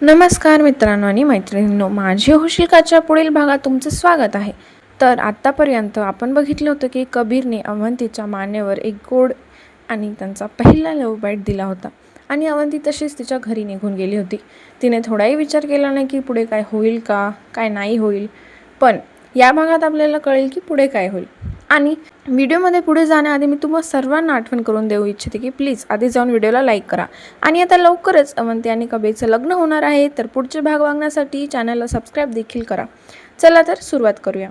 नमस्कार मित्रांनो आणि मैत्रिणींनो, माझी होशिकाच्या पुढील भागात तुमचं स्वागत आहे. तर आत्तापर्यंत आपण बघितलं होतं की कबीरने अवंतीच्या मानेवर एक गोड आणि त्यांचा पहिला लव बाईट दिला होता आणि अवंती तशीच तिच्या घरी निघून गेली होती. तिने थोडाही विचार केला नाही की पुढे काय होईल का काय नाही होईल, पण या भागात आपल्याला कळेल की पुढे काय होईल. आणि व्हिडिओमध्ये पुढे जाण्याआधी मी तुम्हा सर्वांना आठवण करून देऊ इच्छिते की प्लीज आधी जाऊन व्हिडिओला लाईक करा. आणि आता लवकरच अवंती आणि कबीरचं लग्न होणार आहे, तर पुढचे भाग बघण्यासाठी चॅनलला सबस्क्राईब देखील करा. चला तर सुरुवात करूया.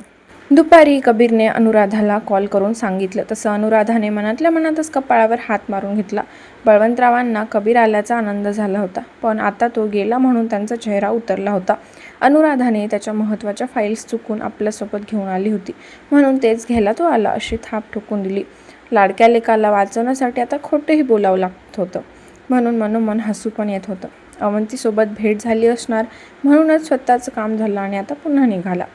दुपारी कबीरने अनुराधाला कॉल करून सांगितलं. तसं अनुराधाने मनातल्या मनातच कपाळावर हात मारून घेतला. बळवंतरावांना कबीर आल्याचा आनंद झाला होता, पण आता तो गेला म्हणून त्यांचा चेहरा उतरला होता. अनुराधाने त्याच्या महत्त्वाच्या फाईल्स चुकून आपल्यासोबत घेऊन आली होती, म्हणून तेच घ्यायला तो आला अशी थाप ठोकून दिली. लाडक्या लेकाला वाचवण्यासाठी आता खोटंही बोलावं लागत होतं, म्हणून मनोमन हसू पण येत होतं. अवंतीसोबत भेट झाली असणार म्हणूनच स्वतःचं काम झालं आणि आता पुन्हा निघाला.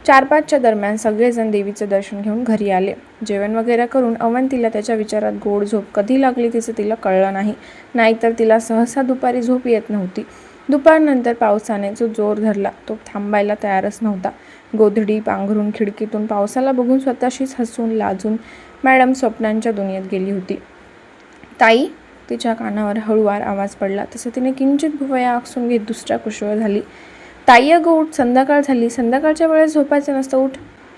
4-5च्या दरम्यान सगळेजण देवीचं दर्शन घेऊन घरी आले. जेवण वगैरे करून अवंतीला त्याच्या विचारात गोड झोप कधी लागली तिचं तिला कळलं नाही. नाहीतर तिला सहसा दुपारी झोप येत नव्हती. दुपारनंतर पावसाने जो जोर धरला तो थांबायला तयारच नव्हता. गोधडी पांघरून खिडकीतून पावसाला बघून स्वतःशीच हसून लाजून मॅडम स्वप्नांच्या दुनियेत गेली होती. ताई, तिच्या कानावर हळूवार आवाज पडला. तसं तिने किंचित भुवया आकसून घेत दुसऱ्या कुशीवर झाली. ताई अगं उठ, संध्याकाळ झाली, संध्याकाळच्या वेळेस झोपायचं नसतं, उठ.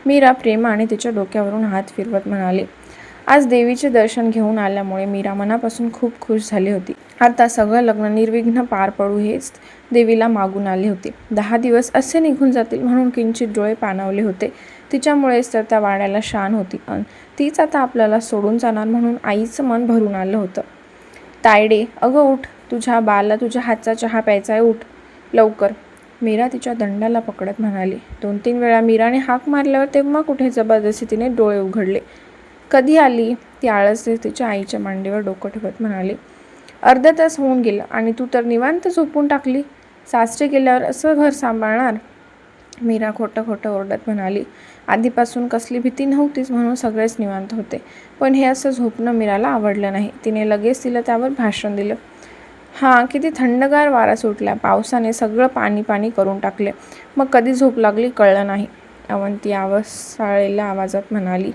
मीरा प्रेमाने तिच्या डोक्यावरून हात फिरवत म्हणाली. आज देवीचे दर्शन घेऊन आल्यामुळे मीरा मनापासून खूप खुश झाली होती. आता सगळं लग्न निर्विघ्न पार पडू हेच देवीला मागून आले होते. 10 दिवस असे निघून जातील म्हणून किंचित डोळे पाणावले होते. तिच्यामुळेच तर त्या वाड्याला शान होती. तीच आता आपल्याला सोडून जाणार म्हणून आईचं मन भरून आलं होतं. तायडे अगं उठ, तुझ्या बाला तुझ्या हातचा चहा प्यायचा आहे, उठ लवकर. मीरा तिच्या दंडाला पकडत म्हणाली. 2-3 वेळा मीराने हाक मारल्यावर तेव्हा कुठे जबरदस्ती तिने डोळे उघडले. कधी आली? ती आळसते तिच्या आईच्या मांडीवर डोकं ठेवत म्हणाली. अर्धा तास होऊन गेला आणि तू तर निवांत झोपून टाकली. सासरे गेल्यावर असं घर सांभाळणार? मीरा खोटं ओरडत म्हणाली. आधीपासून कसली भीती नव्हतीच म्हणून सगळेच निवांत होते, पण हे असं झोपणं मीराला आवडलं नाही. तिने लगेच तिला त्यावर भाषण दिलं. हां, किती थंडगार वारा सुटला. पावसाने सगळं पाणी करून टाकले. मग कधी झोप लागली कळलं नाही. अवंती आवसाळलेल्या आवाजात म्हणाली.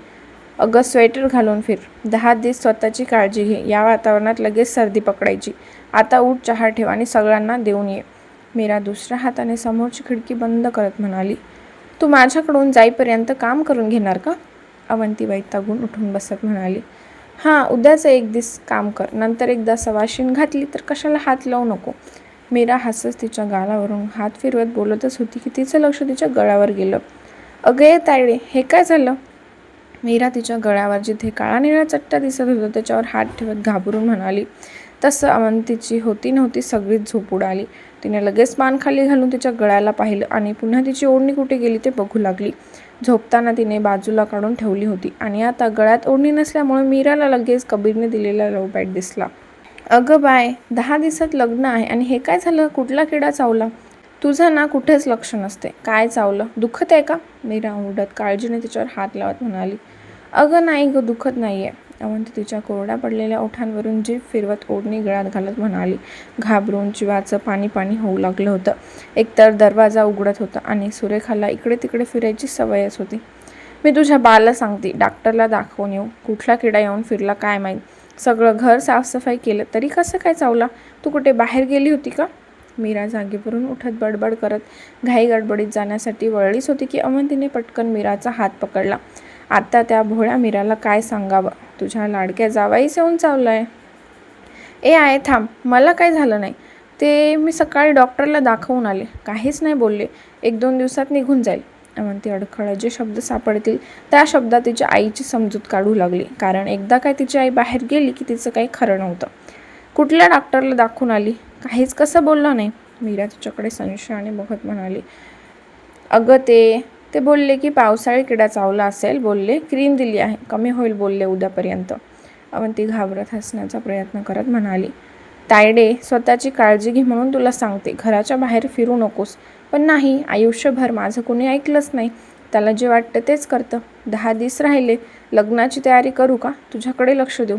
अगं स्वेटर घालून फिर. 10 दिवस स्वतःची काळजी घे. या वातावरणात लगेच सर्दी पकडायची. आता उठ, चहा ठेव आणि सगळ्यांना देऊन ये. मीरा दुसऱ्या हाताने समोरची खिडकी बंद करत म्हणाली. तू माझ्याकडून जाईपर्यंत काम करून घेणार का? अवंती वैतागून उठून बसत म्हणाली. हां, उद्याचं 1 दिवस काम कर, नंतर एकदा सवाशीण घातली तर कशाला हात लावू नको. मीरा हसत तिच्या गालावरून हात फिरवत बोलतच होती की तिचं लक्ष तिच्या गळ्यावर गेलं. अगं ये तायडे, हे काय झालं? मीरा तिच्या गळ्यावर जिथे काळा निळा चट्टा दिसत होता त्याच्यावर हात ठेवत घाबरून म्हणाली. तसं अवंतीची होती नव्हती सगळीच झोप उडाली. तिने लगेच मान खाली घालून तिच्या गळ्याला पाहिलं आणि पुन्हा तिची ओढणी कुठे गेली ते बघू लागली. झोपताना तिने बाजूला काढून ठेवली होती आणि आता गळ्यात ओढणी नसल्यामुळे मीराला लगेच कबीरने दिलेला लव बाईट दिसला. अगं बाय, 10 दिवसात लग्न आहे आणि हे काय झालं? कुठला किडा चावला? तुझं ना कुठेच लक्ष नसते. काय चावलं? दुखत आहे का? मीरा ओरडत काळजीने तिच्यावर हात लावत म्हणाली. अगं नाही गं, दुखत नाही आहे. अवंती तिच्या कोरड्या पडलेल्या ओठांवरून जीभ फिरवत ओढणी गळ्यात घालत म्हणाली. घाबरून जीवाचं पाणी होऊ लागलं होतं. एकतर दरवाजा उघडत होता आणि सुरेखाला इकडे तिकडे फिरायची सवयच होती. मी तुझ्या बाला सांगते, डॉक्टरला दाखवून येऊ. कुठला किडा येऊन फिरला काय माहीत. सगळं घर साफसफाई केलं तरी कसं काय चावला? तू कुठे बाहेर गेली होती का? मीरा जागेवरून उठत बडबड करत घाई गडबडीत जाण्यासाठी वळलीच होती की अवंतीने पटकन मीराचा हात पकडला. आता त्या भोळ्या मीराला काय सांगावं? तुझ्या लाडक्या जावाईच येऊन चावलाय. ए आहे थांब, मला काय झालं नाही. ते मी सकाळी डॉक्टरला दाखवून आले. काहीच नाही बोलले. 1-2 दिवसात निघून जाईल. अवंती अडखळत जे शब्द सापडतील त्या शब्दात तिच्या आईची समजूत काढू लागली, कारण एकदा काय तिची आई बाहेर गेली की तिचं काही खरं नव्हतं. कुठल्या डॉक्टरला दाखवून आली? काहीच कसं बोलला नाही. मीरा तिच्याकडे संशयाने बघत म्हणाली. अगं ते बोलले की पावसाळी किडा चावला असेल. बोलले क्रीम दिली आहे, कमी होईल बोलले उद्यापर्यंत. अवंती घाबरत हसण्याचा प्रयत्न करत म्हणाली. तायडे, स्वतःची काळजी घे म्हणून तुला सांगते. घराच्या बाहेर फिरू नकोस. पण नाही, आयुष्यभर माझं कोणी ऐकलंच नाही. त्याला जे वाटतं तेच करतं. 10 दिवस राहिले. लग्नाची तयारी करू का? तुझ्याकडे लक्ष देऊ.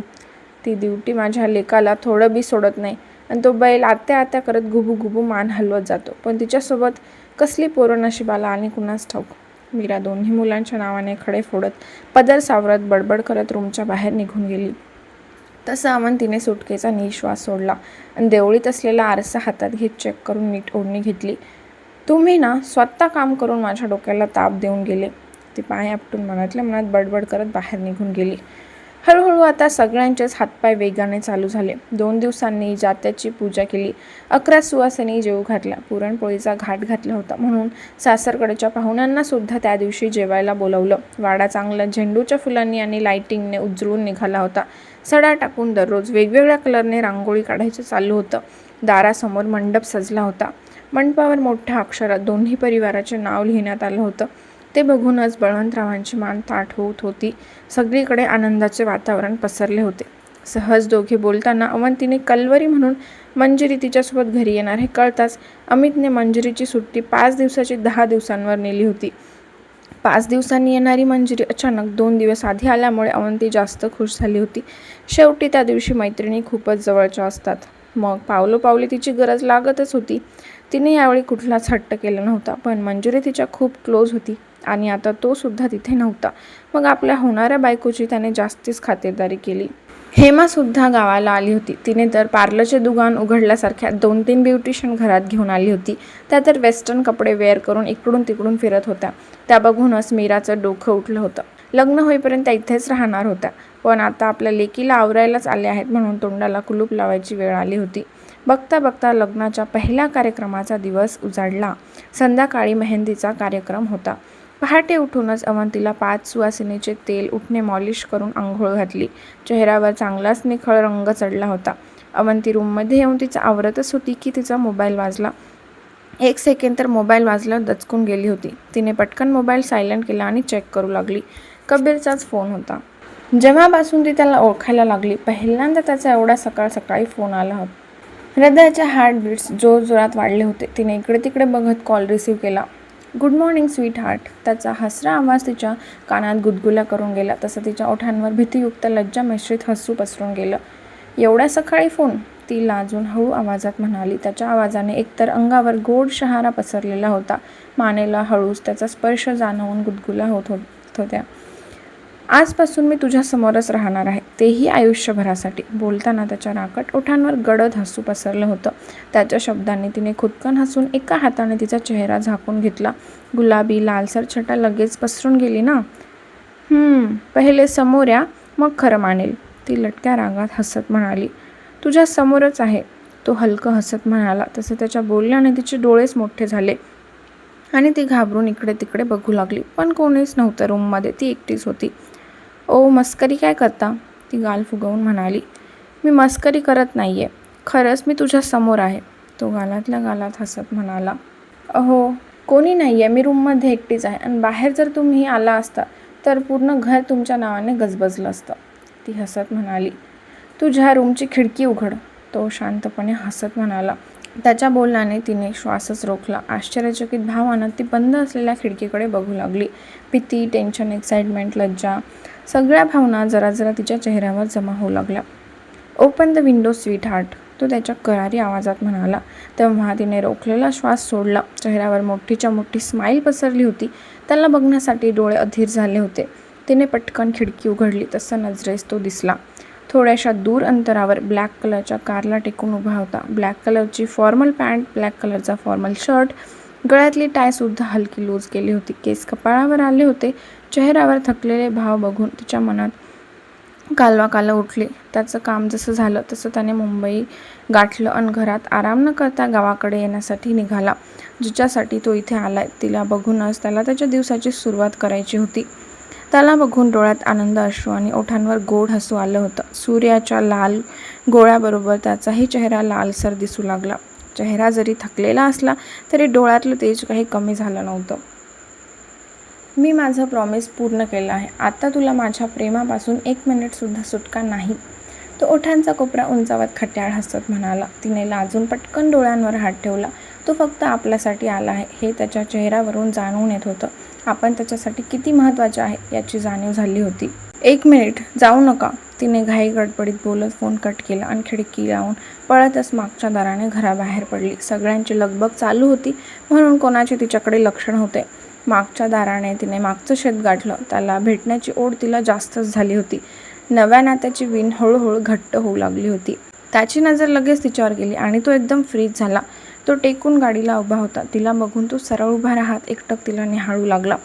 ती दिवटी माझ्या लेकाला थोडं बी सोडत नाही. आणि तो बैल आत्या आत्या करत गुबू गुबू मान हलवत जातो. पण तिच्यासोबत कसली पोरं नशिबाला आणि कुणास ठाऊक. मीरा दोन्ही मुलांच्या नावाने खडे फोडत, पदर सावरत, बडबड करत रूमच्या बाहेर निघून गेली. तसं अवंतीने सुटकेचा निश्वास सोडला आणि देवळीत असलेला आरसा हातात घेत चेक करून नीट ओढणी घेतली. तुम्ही ना स्वतः काम करून माझ्या डोक्याला ताप देऊन गेले. ती पाय आपटून मनातल्या मनात बडबड करत बाहेर निघून गेली. हळूहळू आता सगळ्यांचेच हातपाय वेगाने चालू झाले. 2 दिवसांनी जात्याची पूजा केली. 11 सुवासिनी जेवू घातल्या. पुरणपोळीचा घाट घातला होता म्हणून सासरकडच्या पाहुण्यांना सुद्धा त्या दिवशी जेवायला बोलवलं. वाडा चांगला झेंडूच्या फुलांनी आणि लाईटिंगने उजळून निघाला होता. सडा टाकून दररोज वेगवेगळ्या कलरने रांगोळी काढायचं चालू होतं. दारासमोर मंडप सजला होता. मंडपावर मोठ्या अक्षरात दोन्ही परिवाराचे नाव लिहिण्यात आलं होतं. ते बघूनच बळवंतरावांची मान ताठ होत होती. सगळीकडे आनंदाचे वातावरण पसरले होते. सहज दोघे बोलताना अवंतीने कलवरी म्हणून मंजिरी तिच्यासोबत घरी येणार हे कळताच अमितने मंजिरीची सुट्टी 5 दिवसाची 10 दिवसांवर नेली होती. 5 दिवसांनी येणारी मंजिरी अचानक 2 दिवस आधी आल्यामुळे अवंती जास्त खुश झाली होती. शेवटी त्या दिवशी मैत्रिणी खूपच जवळच्या असतात. मग पावलोपावली तिची गरज लागतच होती. तिने यावेळी कुठलाच हट्ट केला नव्हता. पण मंजिरी तिच्या खूप क्लोज होती आणि आता तो सुद्धा तिथे नव्हता. मग आपल्या होणाऱ्या बायकोची त्याने जास्तीच खातिरदारी केली. हेमा सुद्धा गावाला आली होती. तिने तर पार्लरचे दुकान उघडल्यासारख्या 2-3 ब्युटिशियन घरात घेऊन आली होती. त्या तर वेस्टर्न कपडे वेअर करून इकडून तिकडून फिरत होत्या. त्या बघूनच मीराचं डोकं उठलं होतं. लग्न होईपर्यंत इथेच राहणार होत्या. पण आता आपल्या लेकीला आवरायलाच आले आहेत म्हणून तोंडाला कुलूप लावायची वेळ आली होती. बघता बघता लग्नाच्या पहिल्या कार्यक्रमाचा दिवस उजाडला. संध्याकाळी मेहंदीचा कार्यक्रम होता. पहाटे उठूनच अवंतीला 5 सुवासिनीचे तेल उठणे मॉलिश करून आंघोळ घातली. चेहऱ्यावर चांगलाच निखळ रंग चढला होता. अवंती रूममध्ये येऊन तिचा आवरतच होती की तिचा मोबाईल वाजला. 1 सेकंड तर मोबाईल वाजल्यावर दचकून गेली होती. तिने पटकन मोबाईल सायलेंट केला आणि चेक करू लागली. कबीरचाच फोन होता. जेव्हापासून ती त्याला ओळखायला लागली पहिल्यांदा त्याचा एवढा सकाळ सकाळी फोन आला होता. हृदयाच्या हार्टबीट्स जोरजोरात वाढले होते. तिने इकडे तिकडे बघत कॉल रिसीव्ह केला. Good morning sweet heart. त्याचा हसरा आवाज तिच्या कानात गुदगुल्या करून गेला. तसं तिच्या ओठांवर भीतीयुक्त लज्जा मिश्रित हसू पसरून गेलं. एवढ्या सकाळी फोन? ती लाजून हळू आवाजात म्हणाली. त्याच्या आवाजाने एकतर अंगावर गोड शहारा पसरलेला होता. मानेला हळूच त्याचा स्पर्श जाणवून गुदगुल्या होत होत्या. आजपासून मी तुझ्यासमोरच राहणार आहे, तेही आयुष्यभरासाठी. बोलताना त्याच्या राकट ओठांवर गडद हसू पसरलं होतं. त्याच्या शब्दांनी तिने खुदकन हसून एका हाताने तिचा चेहरा झाकून घेतला. गुलाबी लालसर छटा लगेच पसरून गेली ना. पहिले समोर या, मग खरं मानेल, ती लटक्या रागात हसत म्हणाली. तुझ्या समोरच आहे, तो हलकं हसत म्हणाला. तसे त्याच्या बोलण्याने तिचे डोळेच मोठे झाले आणि ती घाबरून इकडे तिकडे बघू लागली. पण कोणीच नव्हतं रूममध्ये. ती एकटीच होती. ओ मस्करी काय करता? ती गाल फुगवून म्हणाली. मी मस्करी करत नाहीये, खरंच मी तुझ्या समोर आहे, तो गालातल्या गालात हसत म्हणाला. अहो कोणी नाहीये, मी रूममध्ये एकटीच आहे आणि बाहेर जर तुम्ही आला असता तर पूर्ण घर तुमच्या नावाने गजबजलं असतं, ती हसत म्हणाली. तुझ्या रूमची खिडकी उघड, तो शांतपणे हसत म्हणाला. त्याच्या बोलण्याने तिने श्वासच रोखला. आश्चर्यचकित भावानं ती बंद असलेल्या खिडकीकडे बघू लागली. भीती, टेन्शन, एक्साइटमेंट, लज्जा, सगळ्या भावना जरा जरा तिच्या चेहऱ्यावर जमा होऊ लागल्या. Open the window sweet heart, तो त्याच्या करारी आवाजात म्हणाला. तेव्हा तिने रोखलेला श्वास सोडला. चेहऱ्यावर मोठीच्या मोठी स्माईल पसरली होती. त्याला बघण्यासाठी डोळे अधीर झाले होते. तिने पटकन खिडकी उघडली. तसं नजरेस तो दिसला. थोड्याशा दूर अंतरावर ब्लॅक कलरच्या कारला टेकून उभा होता. ब्लॅक कलरची फॉर्मल पॅन्ट, ब्लॅक कलरचा फॉर्मल शर्ट, गळ्यातली टायसुद्धा हलकी लूज केली होती. केस कपाळावर आले होते. चेहऱ्यावर थकलेले भाव बघून तिच्या मनात कालवा उठली. त्याचं काम जसं झालं तसं त्याने मुंबई गाठलं आणि घरात आराम न करता गावाकडे येण्यासाठी निघाला. जिच्यासाठी तो इथे आलाय तिला बघूनच त्याला त्याच्या दिवसाची सुरुवात करायची होती. त्याला बघून डोळ्यात आनंद अश्रू आणि ओठांवर गोड हसू आलं होतं. सूर्याच्या लाल गोळ्याबरोबर त्याचाही चेहरा लालसर दिसू लागला. चेहरा जरी थकलेला असला तरी डोळ्यातलं तेज काही कमी झालं नव्हतं. मी माझं प्रॉमिस पूर्ण केलं आहे. आता तुला माझ्या प्रेमापासून 1 मिनिटसुद्धा सुटका नाही, तो ओठांचा कोपरा उंचावत खट्याळ हसत म्हणाला. तिने लाजून पटकन डोळ्यांवर हात ठेवला. तो फक्त आपल्यासाठी आला आहे हे त्याच्या चेहऱ्यावरून जाणवून येत होतं. आपण त्याच्यासाठी किती महत्त्वाचे आहे याची जाणीव झाली होती. 1 मिनिट, जाऊ नका, तिने घाई गडबडीत बोलत फोन कट केला आणि खिडकी लावून पळतच मागच्या दाराने घराबाहेर पडली. सगळ्यांची लगबग चालू होती म्हणून कोणाचे तिच्याकडे लक्ष नव्हते. मागच्या दाराने तिने मागचं शेत गाठलं. त्याला भेटण्याची ओढ तिला जास्तच झाली होती. नव्या नात्याची विण हळूहळू घट्ट होऊ लागली होती. त्याची नजर लगेच तिच्यावर गेली आणि तो एकदम फ्रीज झाला. तो टेकून गाडीला उभा होता. तिला बघून तो सरळ उभा राहत एकटक तिला निहाळू लागला.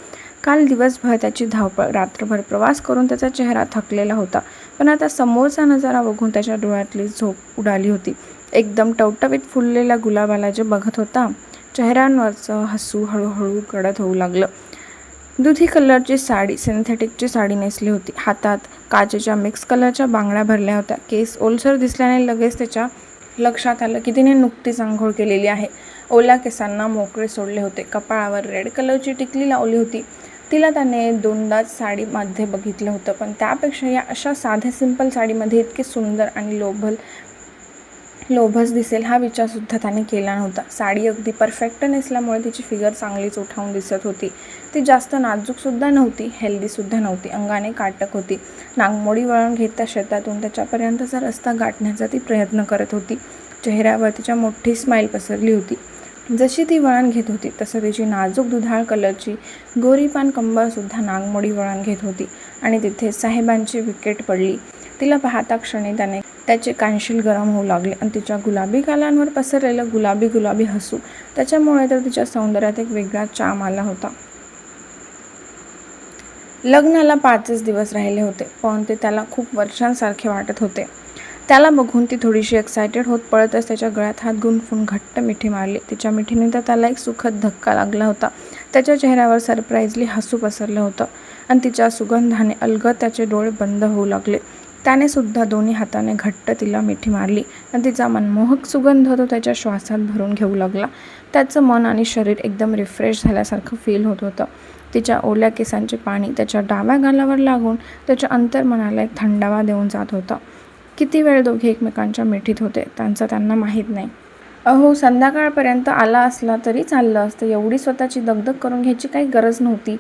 काल दिवसभर त्याची धावपळ, रात्रभर प्रवास करून त्याचा चेहरा थकलेला होता, पण आता समोरचा नजारा बघून त्याच्या डोळ्यातली झोप उडाली होती. एकदम टवटवीत फुललेल्या गुलाबाला जे बघत होता, चेहऱ्यांवरचं हसू हळूहळू गडद होऊ लागलं. दुधी कलरची साडी, सिंथेटिकची साडी नेसली होती. हातात काचेच्या मिक्स कलरच्या बांगड्या भरल्या होत्या. केस ओलसर दिसल्याने लगेच त्याच्या लक्षात आलं की तिने नुकतीच आंघोळ केलेली आहे. ओल्या केसांना मोकळे सोडले होते. कपाळावर रेड कलरची टिकली लावली होती. तिला त्याने दोनदाच साडीमध्ये बघितलं होतं, पण त्यापेक्षा या अशा साध्या सिंपल साडीमध्ये इतके सुंदर आणि लोभस दिसेल हा विचारसुद्धा त्याने केला नव्हता. साडी अगदी परफेक्ट नेसल्यामुळे तिची फिगर चांगलीच उठावून दिसत होती. ती जास्त नाजूकसुद्धा नव्हती, हेल्दीसुद्धा नव्हती, अंगाने काटक होती. नागमोडी वळण घेत त्या शेतातून त्याच्यापर्यंतचा रस्ता गाठण्याचा ती प्रयत्न करत होती. चेहऱ्यावर तिच्या मोठी स्माईल पसरली होती. जशी ती वळण घेत होती तसं तिची नाजूक दुधाळ कलरची गोरीपान कंबरसुद्धा नागमोडी वळण घेत होती आणि तिथे साहेबांची विकेट पडली. तिला पाहता क्षणी त्याचे कानशील गरम होऊ लागले आणि तिच्या गुलाबी गालांवर पसरलेलं गुलाबी हसू, त्याच्यामुळे तर तिच्या सौंदर्यात एक वेगळा चाम आला होता. लग्नाला 5च दिवस राहिले होते, पण ते त्याला खूप वर्षांसारखे वाटत होते. त्याला बघून ती थोडीशी एक्सायटेड होत पळतच त्याच्या गळ्यात हात गुंफून घट्ट मिठी मारली. तिच्या मिठीने तर त्याला एक सुखद धक्का लागला होता. त्याच्या चेहऱ्यावर सरप्राईजली हसू पसरलं होतं आणि तिच्या सुगंधाने अलगद त्याचे डोळे बंद होऊ लागले. त्याने सुद्धा दोन्ही हाताने घट्ट तिला मिठी मारली आणि तिचा मनमोहक सुगंध तो त्याच्या श्वासात भरून घेऊ लागला. त्याचं मन आणि शरीर एकदम रिफ्रेश झाल्यासारखं फील होत होतं. तिच्या ओल्या केसांचे पाणी त्याच्या डाव्या गालावर लागून त्याच्या अंतर्मनाला एक थंडावा देऊन जात होता. किती वेळ दोघे एकमेकांच्या मिठीत होते त्यांचं त्यांना माहीत नाही. अहो, संध्याकाळपर्यंत आला असला तरी चाललं असतं. एवढी स्वतःची दगदग करून घ्यायची काही गरज नव्हती.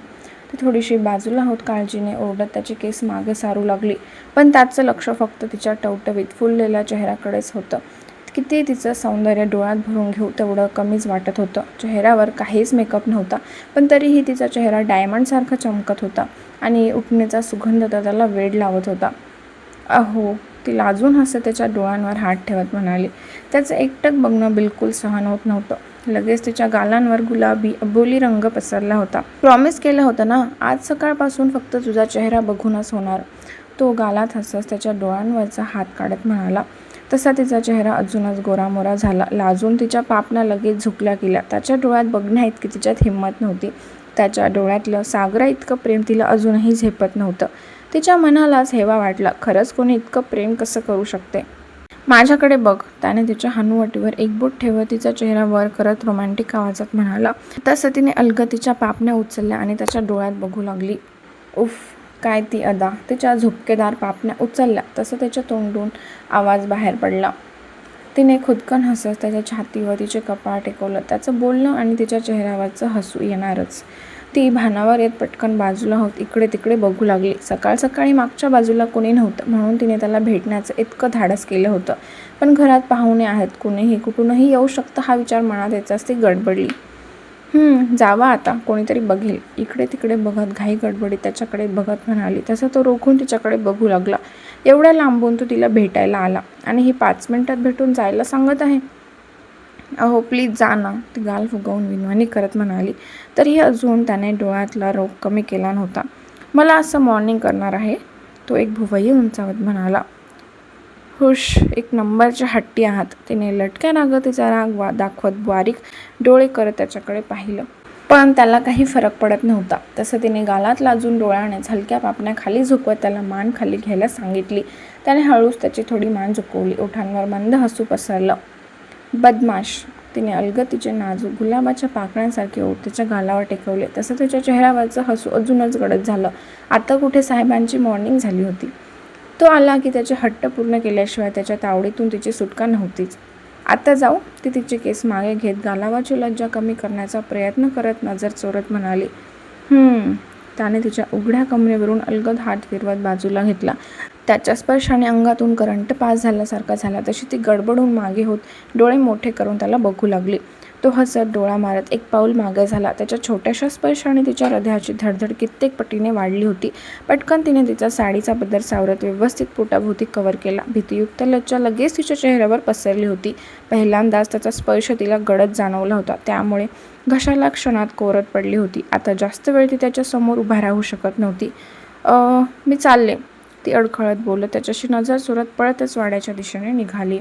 ती थोडीशी बाजूला होत काळजीने ओरडत त्याची केस मागे सारू लागली, पण त्याचं लक्ष फक्त तिच्या टवटवीत फुललेल्या चेहऱ्याकडेच होतं. किती तिचं सौंदर्य डोळ्यात भरून घेऊ तेवढं कमीच वाटत होतं. चेहऱ्यावर काहीच मेकअप नव्हता, पण तरीही तिचा चेहरा डायमंडसारखा चमकत होता आणि उठणेचा सुगंध तर त्याला वेड लावत होता. अहो, ती लाजून हसत त्याच्या डोळ्यांवर हात ठेवत म्हणाली. त्याचं एकटक बघणं बिलकुल सहन होत नव्हतं. लगेच तिच्या गालांवर गुलाबी अबोली रंग पसरला होता. प्रॉमिस केलं होतं ना, आज सकाळपासून फक्त तुझा चेहरा बघूनच होणार. तो गालात हसत त्याच्या डोळ्यांवरचा हात काढत म्हणाला. तसा तिचा चेहरा अजूनच गोरामोरा झाला. लाजून तिच्या पापण्या लगेच झुकल्या गेल्या. त्याच्या डोळ्यात बघण्याइतकी तिच्यात हिंमत नव्हती. त्याच्या डोळ्यातलं सागरा इतकं प्रेम तिला अजूनही झेपत नव्हतं. तिच्या मनालाच हेवा वाटला. खरंच कोणी इतकं प्रेम कसं करू शकते? माझ्याकडे बघ, त्याने तिच्या हनुवटीवर एक बोट ठेवत तिचा चेहरा वर करत रोमॅन्टिक आवाजात म्हणाला. तसं तिने अलगद तिच्या पापण्या उचलल्या आणि त्याच्या डोळ्यात बघू लागली. उफ, काय ती अदा! तिच्या झुपकेदार पापण्या उचलल्या तसं त्याच्या तोंडून आवाज बाहेर पडला. तिने खुदकन हसत त्याच्या छातीवर तिचे कपाळ टेकवलं. त्याचं बोलणं आणि तिच्या चेहऱ्यावरचं हसू येणारच. ती भानावर येत पटकन बाजूला होत इकडे तिकडे बघू लागली. सकाळी मागच्या बाजूला कोणी नव्हतं म्हणून तिने त्याला भेटण्याचं इतकं धाडस केलं होतं, पण घरात पाहुणे आहेत, कुणीही कुठूनही येऊ शकतं हा विचार मनात याचाच ती गडबडली. जावा आता, कोणीतरी बघेल. इकडे तिकडे बघत घाई गडबडीत त्याच्याकडे बघत म्हणाली. तसं तो रोखून तिच्याकडे बघू लागला. एवढ्या लांबून तो तिला भेटायला आला आणि ही 5 मिनिटात भेटून जायला सांगत आहे. अहो प्लीज जा ना, ती गाल फुगवून विनवणी करत म्हणाली. तरीही अजून त्याने डोळ्यातला रोग कमी केला नव्हता. मला असं मॉर्निंग करणार आहे, तो एक भुवई उंचावत म्हणाला. हुश, एक नंबरच्या हट्टी आहात. तिने लटक्या रागत तिचा राग दाखवत बारीक डोळे करत त्याच्याकडे पाहिलं, पण त्याला काही फरक पडत नव्हता. तसं तिने गालात लाजून डोळ्याने हलक्या पापण्या खाली झुकवत त्याला मान खाली घ्यायला सांगितली. त्याने हळूच त्याची थोडी मान झुकवली. ओठांवर मंद हसू पसरलं. बदमाश, तिने अलगद तिचे नाजूक गुलाबाच्या पाकळ्यांसारखे ओठ त्याच्या गालावर टेकवले. तसं त्याच्या चेहऱ्यावरचं हसू अजूनच गडद झालं. आता कुठे साहेबांची मॉर्निंग झाली होती. तो आला की त्याचे हट्ट पूर्ण केल्याशिवाय त्याच्या तावडीतून तिची सुटका नव्हतीच. आता जाऊ, ती तिचे केस मागे घेत गालावरची लज्जा कमी करण्याचा प्रयत्न करत नजर चोरत म्हणाली. त्याने तिच्या उघड्या कमरेवरून अलगद हात फिरवत बाजूला घेतला. त्याच्या स्पर्शाने अंगातून करंट पास झाल्यासारखा झाला. तशी ती गडबडून मागे होत डोळे मोठे करून त्याला बघू लागली. तो हसत डोळा मारत एक पाऊल मागे झाला. त्याच्या छोट्याशा स्पर्शाने तिच्या हृदयाची धडधड कित्येक पटीने वाढली होती. पटकन तिने तिचा साडीचा पदर सावरत व्यवस्थित पोटाभोवती कव्हर केला. भीतीयुक्त लज्जा लगेच तिच्या चेहऱ्यावर पसरली होती. पहिल्यांदाच त्याचा स्पर्श तिला गडद जाणवला होता, त्यामुळे घशाला क्षणात कोरत पडली होती. आता जास्त वेळ ती त्याच्या समोर उभा राहू शकत नव्हती. मी चालले, ती अडखळत बोलत त्याच्याशी नजर चोरत पळतच वाड्याच्या दिशेने निघाली.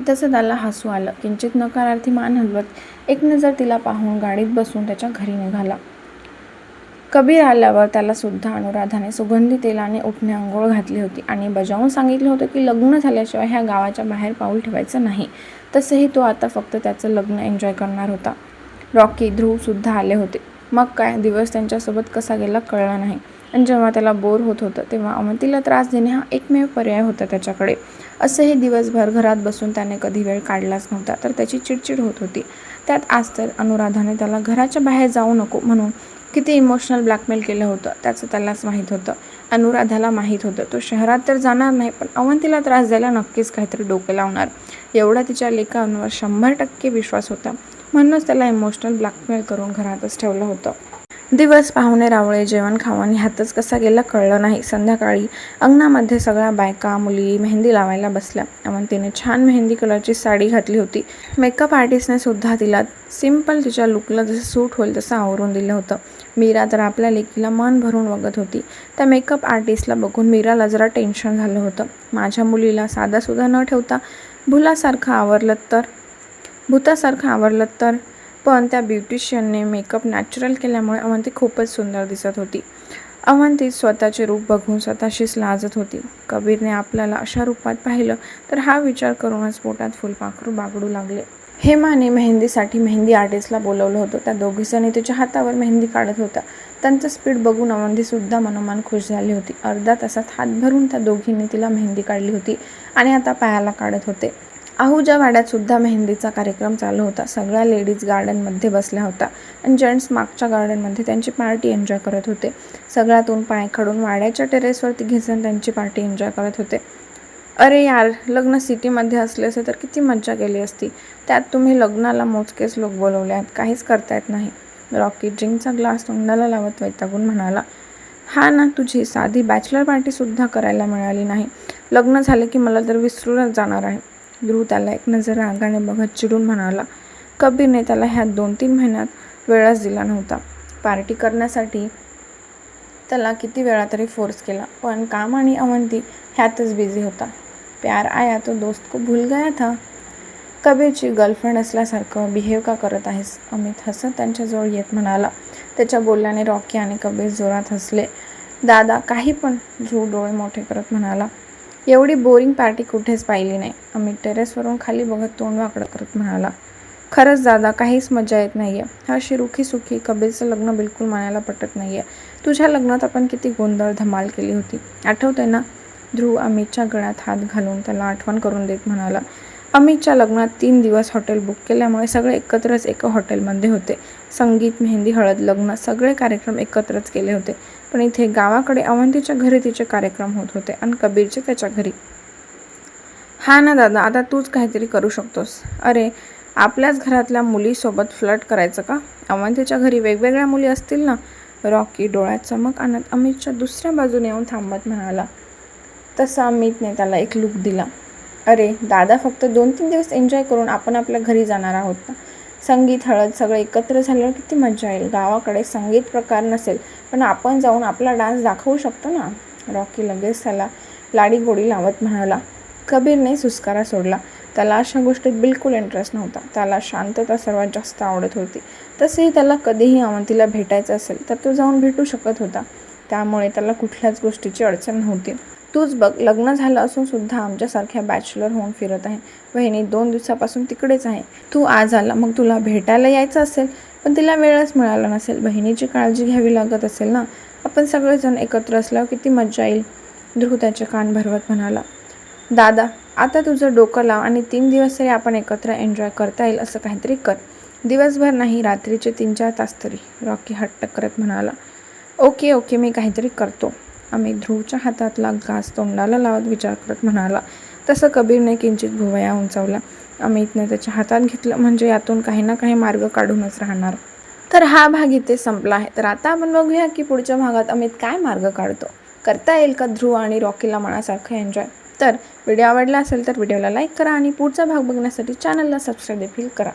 तसं त्याला हसू आलं. किंचित नकारार्थी मान हलवत एक नजर तिला पाहून गाडीत बसून त्याच्या घरी निघाला. कबीर आल्यावर त्याला सुद्धा अनुराधाने सुगंधी तेलाने उठणे आंघोळ घातली होती आणि बजावून सांगितलं होतं की लग्न झाल्याशिवाय ह्या गावाच्या बाहेर पाऊल ठेवायचं नाही. तसंही तो आता फक्त त्याचं लग्न एन्जॉय करणार होता. रॉकी, ध्रुव सुद्धा आले होते. मग काय, दिवस त्यांच्यासोबत कसा गेला कळला नाही. आणि जेव्हा त्याला बोर होत होतं तेव्हा अवंतीला त्रास देणे हा एकमेव पर्याय होता त्याच्याकडे. असंही दिवसभर घरात बसून त्याने कधी वेळ काढलाच नव्हता, तर त्याची चिडचिड होत होती. त्यात आज तर अनुराधाने त्याला घराच्या बाहेर जाऊ नको म्हणून किती इमोशनल ब्लॅकमेल केलं होतं त्याचं त्यालाच माहीत होतं. अनुराधाला माहीत होतं तो शहरात तर जाणार नाही, पण अवंतीला त्रास द्यायला नक्कीच काहीतरी डोके लावणार. एवढा तिच्या लेकांवर 100% विश्वास होता. म्हणूनच त्याला इमोशनल ब्लॅकमेल करून घरातच ठेवलं होतं. दिवस पाहुणे रावळे जेवण खावण ह्यातच कसा गेला कळलं नाही. संध्याकाळी अंगणामध्ये सगळ्या बायका मुली मेहंदी लावायला बसल्या. अवंतीने छान मेहंदी कलरची साडी घातली होती. मेकअप आर्टिस्टने सुद्धा तिला सिम्पल तिच्या लुकला जसं सूट होईल तसं आवरून दिलं होतं. मीरा तर आपल्या लेकीला मन भरून बघत होती. त्या मेकअप आर्टिस्टला बघून मीराला जरा टेन्शन झालं होतं. माझ्या मुलीला साधासुद्धा न ठेवता भुतासारखं आवरलं तर पण त्या ब्युटिशियनने मेकअप नॅचरल केल्यामुळे अवंती खूपच सुंदर दिसत होती. अवंती स्वतःचे रूप बघून स्वतःशीच लाजत होती. कबीरने आपल्याला अशा रूपात पाहिलं तर हा विचार करूनच पोटात फुलपाखरू बागडू लागले. हेमाने मेहंदीसाठी मेहंदी आर्टिस्टला बोलवलं होतं. त्या दोघीजणी तिच्या हातावर मेहंदी काढत होत्या. त्यांचं स्पीड बघून अवंतीसुद्धा मनोमन खुश झाली होती. अर्ध्या तासात हात भरून त्या दोघींनी तिला मेहंदी काढली होती आणि आता पायाला काढत होते. आहूजा वाड्यात सुद्धा मेहंदीचा कार्यक्रम चालू होता. सगळ्या लेडीज गार्डनमध्ये बसल्या होत्या आणि जेंट्स मागच्या गार्डनमध्ये त्यांची पार्टी एन्जॉय करत होते. सगळ्यातून पाय काढून वाड्याच्या टेरेसवरती घिसून त्यांची पार्टी एन्जॉय करत होते. अरे यार, लग्न सिटीमध्ये असले असते तर किती मज्जा केली असती. त्यात तुम्ही लग्नाला मोजकेच लोक बोलवले आहेत, काहीच करता येत नाही. रॉकी ड्रिंकचा ग्लास तोंडाला लावत वैतागून म्हणाला. हा ना, तुझी साधी बॅचलर पार्टीसुद्धा करायला मिळाली नाही. लग्न झाले की मला तर विसरूनच जाणार आहे. ध्रुव त्याला एक नजर रागाने बघत चिडून म्हणाला. कबीरने त्याला ह्या 2-3 महिन्यात वेळच दिला नव्हता. पार्टी करण्यासाठी त्याला किती वेळा तरी फोर्स केला, पण काम आणि अवंती ह्यातच बिझी होता. प्यार आया तो दोस्त को भूल गया था. कबीरची गर्लफ्रेंड असल्यासारखं बिहेव का करत आहेस? अमित हसत त्यांच्याजवळ येत म्हणाला. त्याच्या बोलल्याने रॉकी आणि कबीर जोरात हसले. दादा काही पण, ध्रुव डोळे मोठे करत म्हणाला. एवढी बोरिंग पार्टी कुठेच पाहिली नाही. अमित टेरेसवरून खाली बघत तोंड वाकडं करत म्हणाला. खरंच दादा, काहीच मजा येत नाहीये. अशी रुखी सुखी कबीरचं लग्न बिलकुल मनाला पटत नाहीये. तुझ्या लग्नात आपण किती गोंधळ धमाल केली होती, आठवतंय ना? ध्रुव अमितच्या गळ्यात हात घालून त्याला आठवण करून देत म्हणाला. अमितच्या लग्नात 3 दिवस हॉटेल बुक केल्यामुळे सगळे एकत्रच एका हॉटेलमध्ये होते. संगीत, मेहंदी, हळद, लग्न सगळे कार्यक्रम एकत्रच केले होते. पण इथे गावाकडे अवंतीच्या घरी तिचे कार्यक्रम होत होते आणि कबीरचे त्याच्या घरी. हा ना दादा, आता तूच काहीतरी करू शकतोस. अरे, आपल्याच घरातल्या मुलीसोबत फ्लर्ट करायचं का? अवंतीच्या घरी वेगवेगळ्या मुली असतील ना? रॉकी डोळ्यात चमक आणत अमितच्या दुसऱ्या बाजूने येऊन थांबत म्हणाला. तसं अमितने त्याला एक लुक दिला. अरे दादा, फक्त 2-3 दिवस एन्जॉय करून आपण आपल्या घरी जाणार आहोत ना. संगीत, हळद सगळं एकत्र झाल्यावर किती मजा येईल. गावाकडे संगीत प्रकार नसेल, पण आपण जाऊन आपला डान्स दाखवू शकतो ना. रॉकी लगेच त्याला लाडीगोडी लावत म्हणाला. कबीरने सुस्कारा सोडला. त्याला अशा गोष्टीत बिलकुल इंटरेस्ट नव्हता. त्याला शांतता सर्वात जास्त आवडत होती. तसेही त्याला कधीही अवंतीला भेटायचं असेल तर तो जाऊन भेटू शकत होता. त्यामुळे त्याला कुठल्याच गोष्टीची अडचण नव्हती. तूच बघ, लग्न झालं असून सुद्धा आमच्यासारख्या बॅचलर होऊन फिरत आहे. वहिनी 2 दिवसापासून तिकडेच आहे. तू आज आला, मग तुला भेटायला यायचं असेल, पण तिला वेळच मिळाला नसेल. बहिणीची काळजी घ्यावी लागत असेल ना. आपण सगळेजण एकत्र असल्यावर किती मज्जा येईल. ध्रुव त्याचे कान भरवत म्हणाला. दादा, आता तुझं डोकं लाव आणि 3 दिवस तरी आपण एकत्र एन्जॉय करता येईल असं काहीतरी कर. दिवसभर नाही, रात्रीचे 3-4 तास तरी, रॉकी हट्ट करत म्हणाला. ओके ओके, मी काहीतरी करतो, अमित ध्रुवच्या हातातला घास तोंडाला लावत विचार करत म्हणाला. तसं कबीरने किंचित भुवया उंचावला. अमितने त्याच्या हातात घेतलं म्हणजे यातून काही ना काही मार्ग काढूनच राहणार. तर हा भाग इथे संपला आहे. तर आता आपण बघूया की पुढच्या भागात अमित काय मार्ग काढतो. करता येईल का ध्रुव आणि रॉकीला मनासारखं एन्जॉय. तर व्हिडिओ आवडला असेल तर व्हिडिओला लाईक करा आणि पुढचा भाग बघण्यासाठी चॅनलला सबस्क्राईब देखील करा.